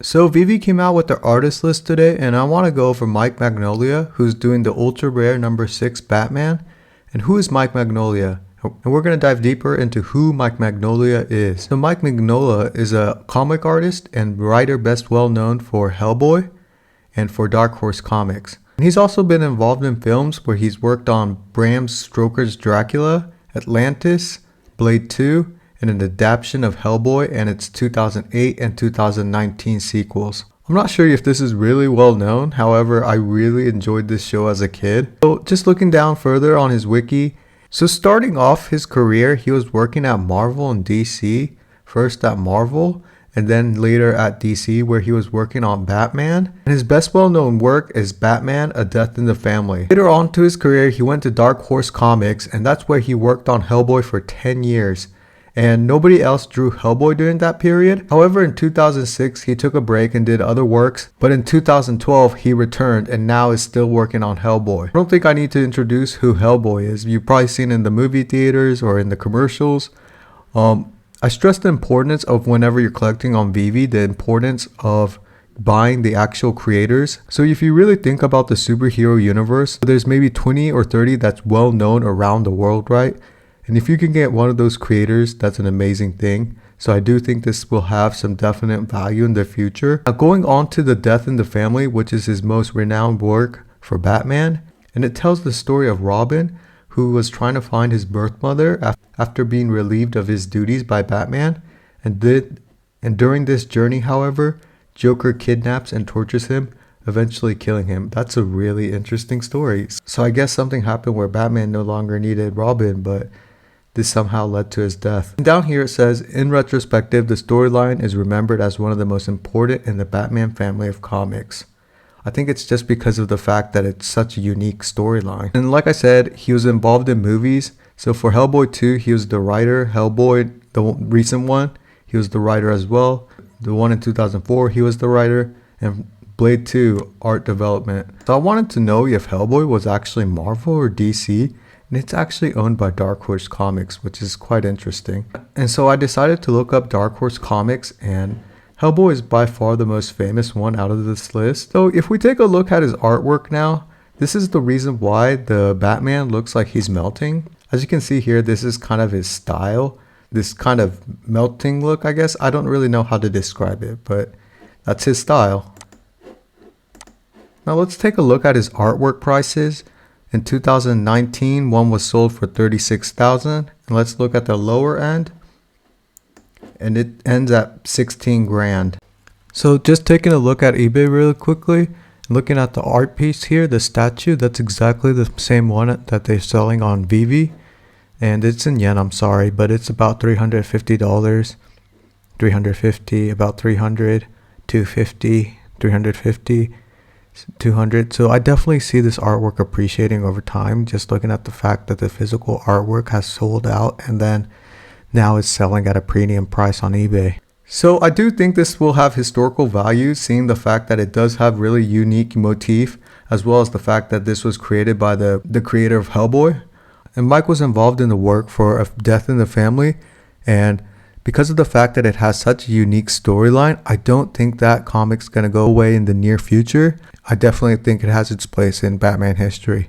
So Veve came out with their artist list today, and I want to go over Mike Mignola, who's doing the ultra rare number 6 Batman. And who is Mike Mignola? And we're going to dive deeper into who Mike Mignola is. So Mike Mignola is a comic artist and writer best well known for Hellboy and for Dark Horse Comics. And he's also been involved in films where he's worked on Bram Stoker's Dracula, Atlantis, Blade 2, and an adaptation of Hellboy and its 2008 and 2019 sequels. I'm not sure if this is really well known, however, I really enjoyed this show as a kid. So just looking down further on his wiki, so starting off his career, he was working at Marvel and DC, first at Marvel, and then later at DC where he was working on Batman. And his best well-known work is Batman, A Death in the Family. Later on to his career, he went to Dark Horse Comics, and that's where he worked on Hellboy for 10 years. And nobody else drew Hellboy during that period. However, in 2006, he took a break and did other works, but in 2012, he returned and now is still working on Hellboy. I don't think I need to introduce who Hellboy is. You've probably seen in the movie theaters or in the commercials. I stress the importance of whenever you're collecting on Veve, the importance of buying the actual creators. So if you really think about the superhero universe, there's maybe 20 or 30 that's well known around the world, right? And if you can get one of those creators, that's an amazing thing. So I do think this will have some definite value in the future. Now going on to The Death in the Family, which is his most renowned work for Batman. And it tells the story of Robin, who was trying to find his birth mother after being relieved of his duties by Batman. And during this journey, however, Joker kidnaps and tortures him, eventually killing him. That's a really interesting story. So I guess something happened where Batman no longer needed Robin, but this somehow led to his death. And down here it says, in retrospective, the storyline is remembered as one of the most important in the Batman family of comics. I think it's just because of the fact that it's such a unique storyline. And like I said, he was involved in movies. So for Hellboy 2, he was the writer. Hellboy, the recent one, he was the writer as well. The one in 2004, he was the writer. And Blade 2, art development. So I wanted to know if Hellboy was actually Marvel or DC. And it's actually owned by Dark Horse Comics, which is quite interesting. And so I decided to look up Dark Horse Comics, and Hellboy is by far the most famous one out of this list. So if we take a look at his artwork now, this is the reason why the Batman looks like he's melting. As you can see here, this is kind of his style. This kind of melting look, I guess. I don't really know how to describe it, but that's his style. Now let's take a look at his artwork prices. In 2019, one was sold for $36,000. And let's look at the lower end. And it ends at 16 grand. So just taking a look at eBay really quickly, looking at the art piece here, the statue, that's exactly the same one that they're selling on Veve. And it's in yen, I'm sorry, but it's about $350, $350, about $300, $250, $350, $200. So I definitely see this artwork appreciating over time, just looking at the fact that the physical artwork has sold out and then now it's selling at a premium price on eBay. So I do think this will have historical value, seeing the fact that it does have really unique motif, as well as the fact that this was created by the creator of Hellboy. And Mike was involved in the work for A Death in the Family, and because of the fact that it has such a unique storyline, I don't think that comic's going to go away in the near future. I definitely think it has its place in Batman history.